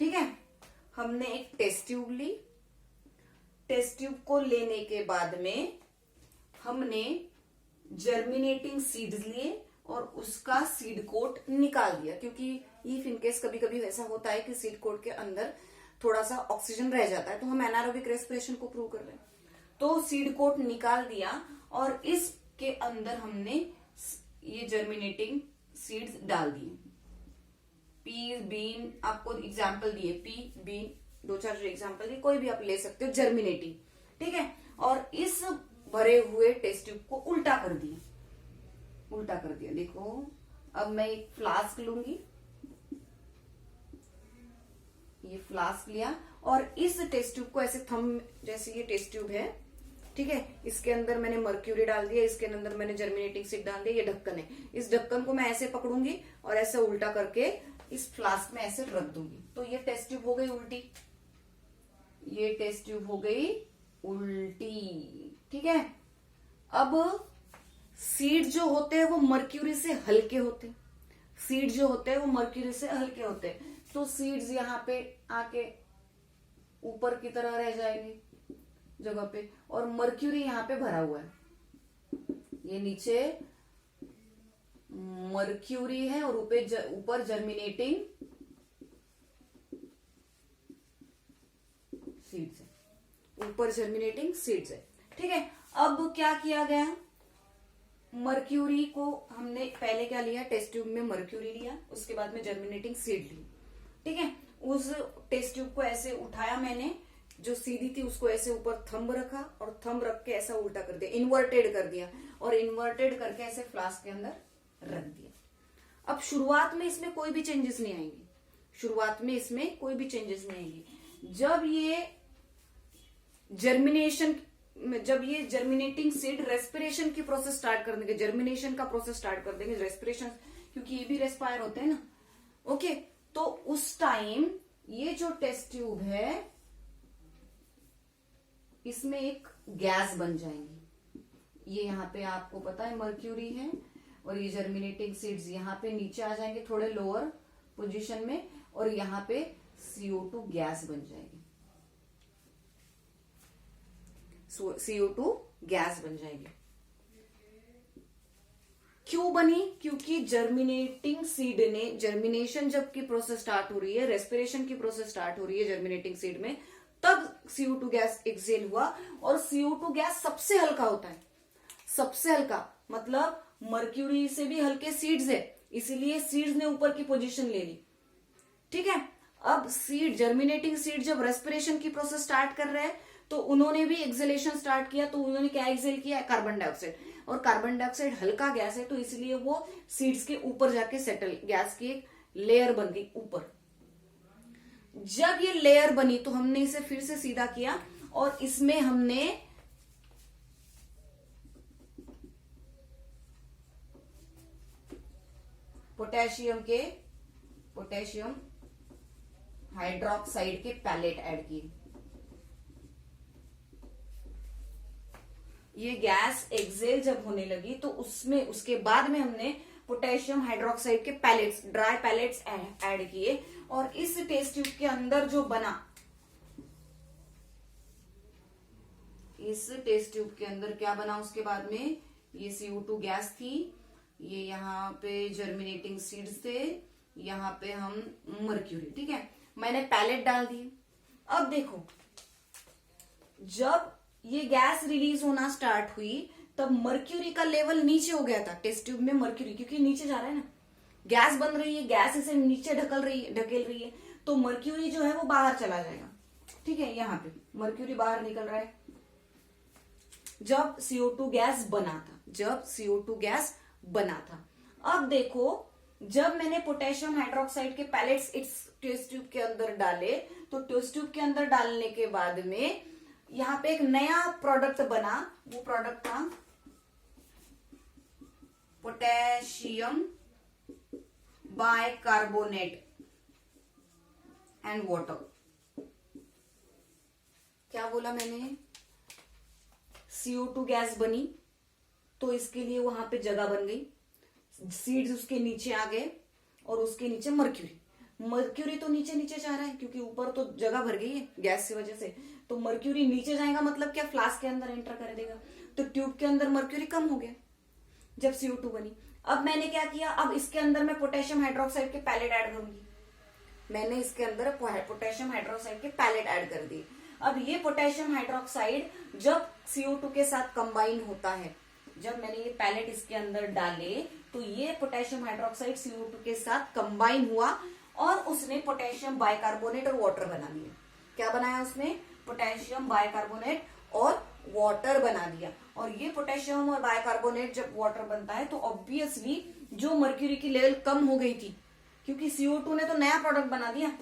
ठीक है। हमने एक टेस्ट ट्यूब ली, टेस्ट ट्यूब को लेने के बाद में हमने जर्मिनेटिंग सीड्स लिए और उसका सीड कोट निकाल दिया, क्योंकि इफ इनकेस कभी कभी ऐसा होता है कि सीड कोट के अंदर थोड़ा सा ऑक्सीजन रह जाता है, तो हम एनारोबिक रेस्पिरेशन को प्रूव कर रहे हैं। तो सीड कोट निकाल दिया और इसके अंदर हमने ये जर्मिनेटिंग सीड्स डाल दिए। पी, बीन, आपको एग्जाम्पल दिए, पी, बीन, 2-4 एग्जाम्पल दिए, कोई भी आप ले सकते हो, जर्मिनेटिंग। ठीक है। और इस भरे हुए टेस्ट ट्यूब को उल्टा कर दिया, उल्टा कर दिया। देखो, अब मैं एक फ्लास्क लूंगी, ये फ्लास्क लिया और इस टेस्ट ट्यूब को ऐसे थंब, जैसे ये टेस्ट ट्यूब है, ठीक है, इसके अंदर मैंने मर्क्यूरी डाल दिया, इसके अंदर मैंने जर्मिनेटिंग सीड डाल दिया, ये ढक्कन है। इस ढक्कन को मैं ऐसे पकड़ूंगी और ऐसे उल्टा करके इस फ्लास्क में ऐसे रख दूंगी, तो ये टेस्ट ट्यूब हो गई उल्टी, ये टेस्ट ट्यूब हो गई उल्टी। ठीक है। अब सीड जो होते हैं वो मर्क्यूरी से हल्के होते हैं, सीड जो होते हैं वो मर्क्यूरी से हल्के होते हैं, तो सीड्स यहाँ पे आके ऊपर की तरह रह जाएंगे जगह पे, और मर्क्यूरी यहाँ पे भरा हुआ है, ये नीचे मर्क्यूरी है और ऊपर जर्मिनेटिंग सीड्स है, ऊपर जर्मिनेटिंग सीड्स है। ठीक है। अब क्या किया गया, मर्क्यूरी को हमने पहले क्या लिया, टेस्ट ट्यूब में मर्क्यूरी लिया, उसके बाद में जर्मिनेटिंग सीड ली। ठीक है। उस टेस्ट ट्यूब को ऐसे उठाया मैंने, जो सीधी थी उसको ऐसे ऊपर थंब रखा और थंब रख के ऐसा उल्टा कर दिया, इन्वर्टेड कर दिया, और इन्वर्टेड करके ऐसे फ्लास्क के अंदर रख दिया। अब शुरुआत में इसमें कोई भी चेंजेस नहीं आएंगे, शुरुआत में इसमें कोई भी चेंजेस नहीं आएंगे। जब ये जर्मिनेटिंग सीड रेस्पिरेशन की प्रोसेस स्टार्ट कर देंगे, जर्मिनेशन का प्रोसेस स्टार्ट कर देंगे, रेस्पिरेशन, क्योंकि ये भी रेस्पायर होते हैं ना। ओके, तो उस टाइम ये जो टेस्ट ट्यूब है इसमें एक गैस बन जाएंगी। ये यहाँ पे आपको पता है मर्क्यूरी है, और ये जर्मिनेटिंग सीड्स यहाँ पे नीचे आ जाएंगे थोड़े लोअर पोजीशन में, और यहाँ पे CO2 गैस बन जाएगी, CO2 गैस बन जाएगी। क्यों बनी, क्योंकि जर्मिनेटिंग सीड ने, जर्मिनेशन जब की प्रोसेस स्टार्ट हो रही है, रेस्पिरेशन की प्रोसेस स्टार्ट हो रही है जर्मिनेटिंग सीड में, तब CO2 गैस एक्सेल हुआ, और CO2 गैस सबसे हल्का होता है, सबसे हल्का, मतलब मर्क्यूरी से भी हल्के सीड्स है, इसीलिए सीड्स ने ऊपर की पोजीशन ले ली। ठीक है। अब सीड, जर्मिनेटिंग सीड जब रेस्पिरेशन की प्रोसेस स्टार्ट कर रहे हैं, तो उन्होंने भी एक्सेलेशन स्टार्ट किया, तो उन्होंने क्या एक्सेल किया, कार्बन डाइऑक्साइड, और कार्बन डाइऑक्साइड हल्का गैस है, तो इसलिए वो सीड्स के ऊपर जाके सेटल, गैस की एक लेयर बन गई ऊपर। जब ये लेयर बनी तो हमने इसे फिर से सीधा किया, और इसमें हमने पोटेशियम हाइड्रोक्साइड के पैलेट ऐड किए। ये गैस एक्सेल जब होने लगी तो उसमें, उसके बाद में हमने पोटेशियम हाइड्रोक्साइड के पैलेट्स, ड्राई पैलेट्स ऐड किए, और इस टेस्ट ट्यूब के अंदर जो बना, इस टेस्ट ट्यूब के अंदर क्या बना उसके बाद में, ये CO2 गैस थी, ये यहाँ पे जर्मिनेटिंग सीड्स थे, यहाँ पे हम मर्क्यूरी। ठीक है। मैंने पैलेट डाल दिए। अब देखो, जब ये गैस रिलीज होना स्टार्ट हुई तब मर्क्यूरी का लेवल नीचे हो गया था टेस्ट ट्यूब में, मर्क्यूरी क्योंकि नीचे जा रहा है ना, गैस बन रही है, गैस इसे नीचे ढकेल रही है, तो मर्क्यूरी जो है वो बाहर चला जाएगा। ठीक है। यहाँ पे मर्क्यूरी बाहर निकल रहा है जब CO2 गैस बना था, जब CO2 गैस बना था। अब देखो, जब मैंने पोटेशियम हाइड्रोक्साइड के पैलेट्स इस टेस्ट ट्यूब के अंदर डाले, तो टेस्ट ट्यूब के अंदर डालने के बाद में यहाँ पे एक नया प्रोडक्ट बना, वो प्रोडक्ट था पोटेशियम बाइकार्बोनेट एंड वाटर। क्या बोला मैंने, CO2 गैस बनी, तो इसके लिए वहां पे जगह बन गई, सीड्स उसके नीचे आ गए, और उसके नीचे मर्क्यूरी, मर्क्यूरी तो नीचे नीचे जा रहा है क्योंकि ऊपर तो जगह भर गई है गैस की वजह से, तो मर्क्यूरी नीचे जाएगा मतलब क्या, फ्लास्क के अंदर एंटर कर देगा, तो ट्यूब के अंदर मर्क्यूरी कम हो गया जब CO2 बनी। अब मैंने क्या किया, अब इसके अंदर मैं पोटेशियम हाइड्रोक्साइड के पैलेट ऐड करूंगी। मैंने इसके अंदर पोटेशियम हाइड्रोक्साइड के पैलेट ऐड कर दिए। अब ये पोटेशियम हाइड्रोक्साइड जब CO2 के साथ कंबाइन होता है, जब मैंने ये पैलेट इसके अंदर डाले तो ये पोटेशियम हाइड्रोक्साइड CO2 के साथ कंबाइन हुआ और उसने पोटेशियम बाइकार्बोनेट और वाटर बना दिया। क्या बनाया उसने, पोटेशियम बाइकार्बोनेट और वाटर बना दिया। और ये पोटेशियम और बाइकार्बोनेट जब वाटर बनता है तो ऑब्वियसली जो मर्क्यूरी की लेवल कम हो गई थी क्योंकि CO2 ने तो नया प्रोडक्ट बना दिया,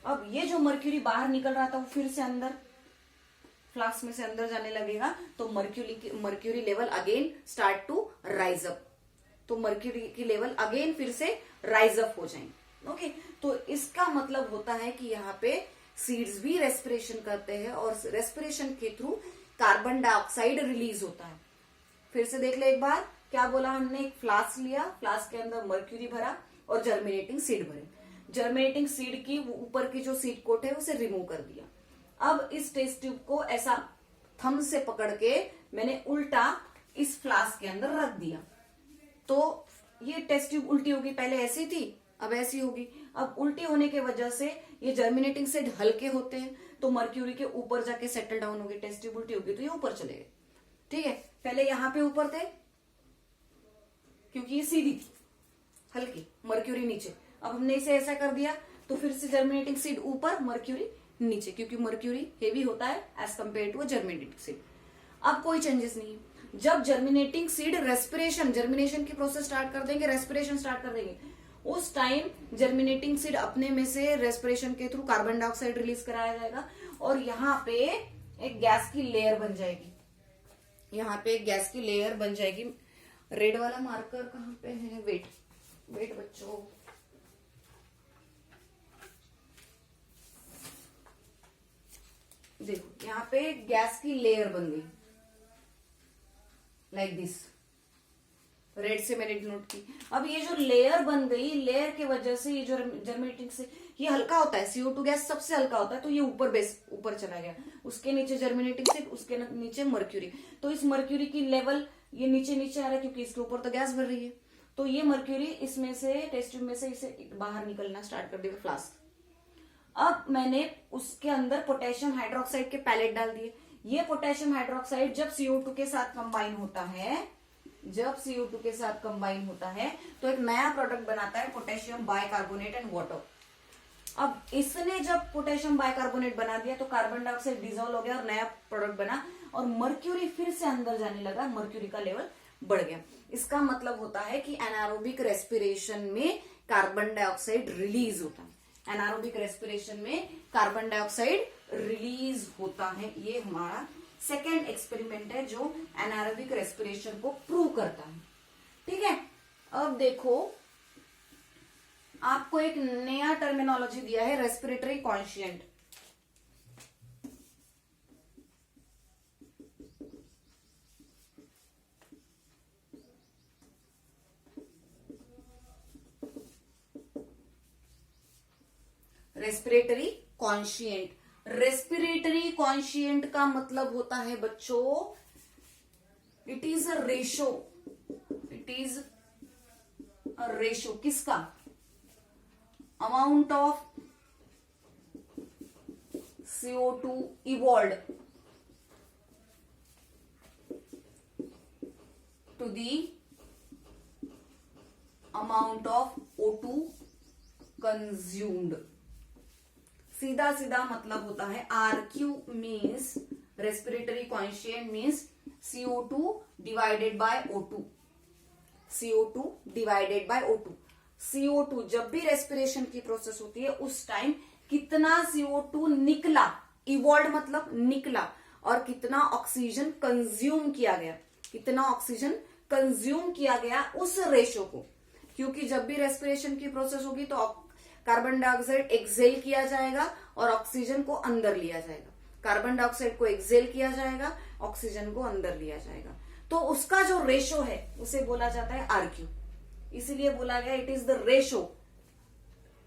अब ये जो मर्क्यूरी बाहर निकल रहा था वो फिर से अंदर फ्लास्क में से अंदर जाने लगेगा, तो mercury level again start to rise up, तो मर्क्यूरी की लेवल अगेन फिर से राइज अप हो जाएंगे। ओके, तो इसका मतलब होता है कि यहाँ पे सीड्स भी रेस्पिरेशन करते हैं और रेस्पिरेशन के थ्रू कार्बन डाइऑक्साइड रिलीज होता है। फिर से देख ले एक बार, क्या बोला हमने, एक फ्लास्क लिया, फ्लास्क के अंदर मर्क्यूरी भरा और जर्मिनेटिंग सीड भरे। जर्मिनेटिंग सीड की ऊपर की जो सीड कोट है उसे रिमूव कर दिया। अब इस टेस्ट ट्यूब को ऐसा थंब से पकड़ के मैंने उल्टा इस फ्लास्क के अंदर रख दिया, तो ये टेस्ट ट्यूब उल्टी होगी, पहले ऐसी थी अब ऐसी होगी। अब उल्टी होने की वजह से ये जर्मिनेटिंग सीड हल्के होते हैं तो मर्क्यूरी के ऊपर जाके सेटल डाउन होगी, टेस्ट ट्यूब उल्टी होगी तो ये ऊपर चले गए। ठीक है, पहले यहां पे ऊपर थे क्योंकि ये सीधी थी, हल्की, मर्क्यूरी नीचे। अब हमने इसे ऐसा कर दिया तो फिर से जर्मिनेटिंग सीड ऊपर, मर्क्यूरी नीचे, क्योंकि मर्क्यूरी हेवी होता है as compare to germinating seed. अब कोई चेंजेस नहीं है। जब जर्मिनेटिंग सीड जर्मिनेशन की प्रोसेस स्टार्ट कर देंगे, रेस्पिरेशन स्टार्ट कर देंगे, उस टाइम जर्मिनेटिंग सीड अपने में से रेस्पिरेशन के थ्रू कार्बन डाइऑक्साइड रिलीज कराया जाएगा और यहाँ पे एक गैस की लेयर बन जाएगी। यहाँ पे एक गैस की लेयर बन जाएगी। रेड वाला मार्कर कहाँ पे है, वेट वेट बच्चों, देखो यहाँ पे गैस की लेयर बन गई लाइक दिस, रेड से मैंने डिनोट की। अब ये जो लेयर बन गई, लेयर की वजह से ये जो जर्मिनेटिंग से ये हल्का होता है, CO2 गैस सबसे हल्का होता है, तो ये ऊपर चला गया, उसके नीचे जर्मिनेटिंग से, उसके नीचे मर्क्यूरी, तो इस मर्क्यूरी की लेवल ये नीचे नीचे आ रहा है क्योंकि इसके ऊपर तो गैस भर रही है, तो ये मर्क्यूरी इसमें से टेस्ट ट्यूब में से इसे बाहर निकलना स्टार्ट कर देगा फ्लास्क। अब मैंने उसके अंदर पोटेशियम हाइड्रोक्साइड के पैलेट डाल दिए। ये पोटेशियम हाइड्रोक्साइड जब CO2 के साथ कंबाइन होता है, जब CO2 के साथ कंबाइन होता है तो एक नया प्रोडक्ट बनाता है, पोटेशियम बाइकार्बोनेट एंड वाटर। अब इसने जब पोटेशियम बाइकार्बोनेट बना दिया तो कार्बन डाइऑक्साइड डिसॉल्व हो गया और नया प्रोडक्ट बना और मर्क्यूरी फिर से अंदर जाने लगा, मर्क्यूरी का लेवल बढ़ गया। इसका मतलब होता है कि एनारोबिक रेस्पिरेशन में कार्बन डाइऑक्साइड रिलीज होता है, एनारोबिक रेस्पिरेशन में कार्बन डाइऑक्साइड रिलीज होता है। ये हमारा सेकेंड एक्सपेरिमेंट है जो एनारोबिक रेस्पिरेशन को प्रूव करता है। ठीक है, अब देखो आपको एक नया टर्मिनोलॉजी दिया है, respiratory quotient. Respiratory quotient, respiratory quotient का मतलब होता है बच्चों, it is a ratio, it is a ratio किसका, amount of CO2 evolved to the amount of O2 consumed। सीधा सीधा मतलब होता है RQ means respiratory quotient means CO2 divided by O2, CO2 divided by O2। CO2 जब भी respiration की process होती है उस टाइम कितना CO2 निकला, इवॉल्व मतलब निकला, और कितना ऑक्सीजन कंज्यूम किया गया, कितना ऑक्सीजन कंज्यूम किया गया उस रेशो को। क्योंकि जब भी रेस्पिरेशन की प्रोसेस होगी तो कार्बन डाइऑक्साइड एक्सेल किया जाएगा और ऑक्सीजन को अंदर लिया जाएगा, कार्बन डाइऑक्साइड को एक्सेल किया जाएगा, ऑक्सीजन को अंदर लिया जाएगा, तो उसका जो रेशो है उसे बोला जाता है RQ। इसीलिए बोला गया it is the ratio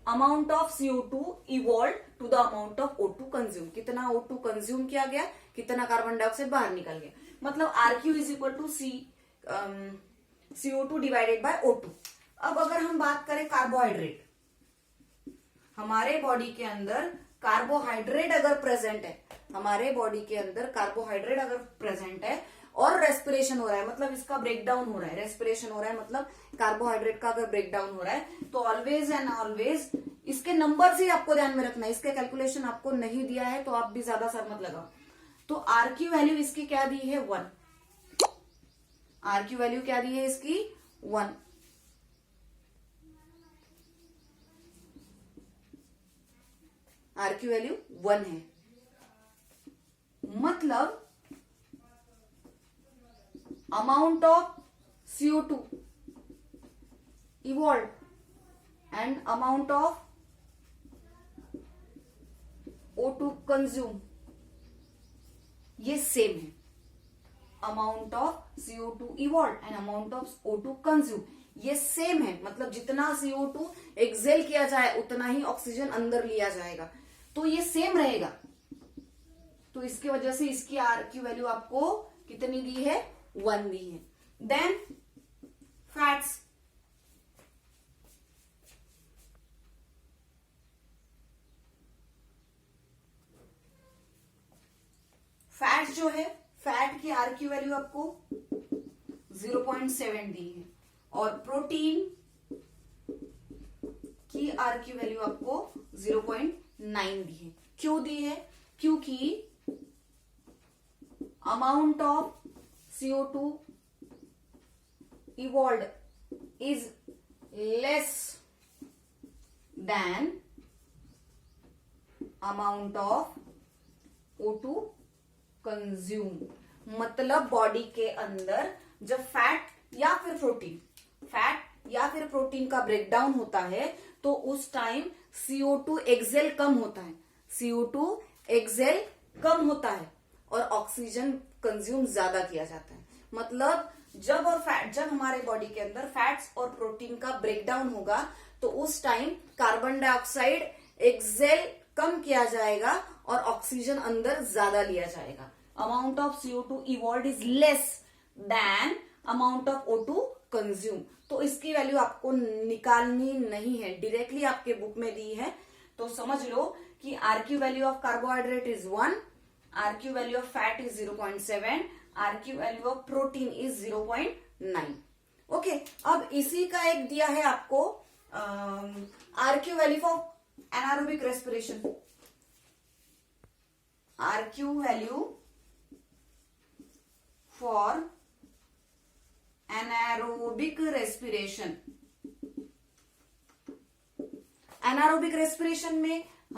amount of CO2 evolve to the amount of O2 consume, कितना O2 कंज्यूम किया गया, कितना कार्बन डाइऑक्साइड बाहर निकल गया, मतलब RQ is equal to CO2 divided by O2। अब अगर हम बात करें कार्बोहाइड्रेट, हमारे बॉडी के अंदर कार्बोहाइड्रेट अगर प्रेजेंट है, हमारे बॉडी के अंदर कार्बोहाइड्रेट अगर प्रेजेंट है और रेस्पिरेशन हो रहा है, मतलब इसका ब्रेकडाउन हो रहा है, रेस्पिरेशन हो रहा है मतलब कार्बोहाइड्रेट का अगर ब्रेकडाउन हो रहा है, तो ऑलवेज एंड ऑलवेज इसके नंबर ही आपको ध्यान में रखना है, इसके कैलकुलेशन आपको नहीं दिया है तो आप भी ज्यादा सर मत लगाओ। तो RQ वैल्यू इसकी क्या दी है 1, RQ वैल्यू क्या दी है इसकी 1, RQ वैल्यू 1 है, मतलब amount of CO2 evolved and amount of O2 consume ये सेम है। Amount of CO2 evolved and amount of O2 consume ये सेम है, मतलब जितना CO2 एक्सेल किया जाए उतना ही ऑक्सीजन अंदर लिया जाएगा, तो ये सेम रहेगा। तो इसकी वजह से इसकी RQ वैल्यू आपको कितनी दी है 1 दी है। देन फैट्स, फैट जो है, फैट की RQ वैल्यू आपको 0.7 दी है और प्रोटीन की RQ वैल्यू आपको 0.9 दी है। क्यों दी है? क्योंकि amount of CO2 evolved is less than amount of O2 consume, मतलब बॉडी के अंदर जब फैट या फिर प्रोटीन का ब्रेकडाउन होता है तो उस टाइम CO2 एक्सेल कम होता है, CO2 एक्सेल कम होता है और ऑक्सीजन कंज्यूम ज्यादा किया जाता है। मतलब जब हमारे बॉडी के अंदर फैट्स और प्रोटीन का ब्रेकडाउन होगा तो उस टाइम कार्बन डाइऑक्साइड एक्सेल कम किया जाएगा और ऑक्सीजन अंदर ज्यादा लिया जाएगा। Amount of CO2 evolve is less than amount of O2 consume. तो इसकी वैल्यू आपको निकालनी नहीं है, डायरेक्टली आपके बुक में दी है। तो समझ लो कि RQ value of carbohydrate is 1, RQ value of fat is 0.7, RQ value of protein is 0.9। Okay, अब इसी का एक दिया है आपको RQ value for anaerobic respiration. RQ value for anaerobic respiration. Anaerobic respiration में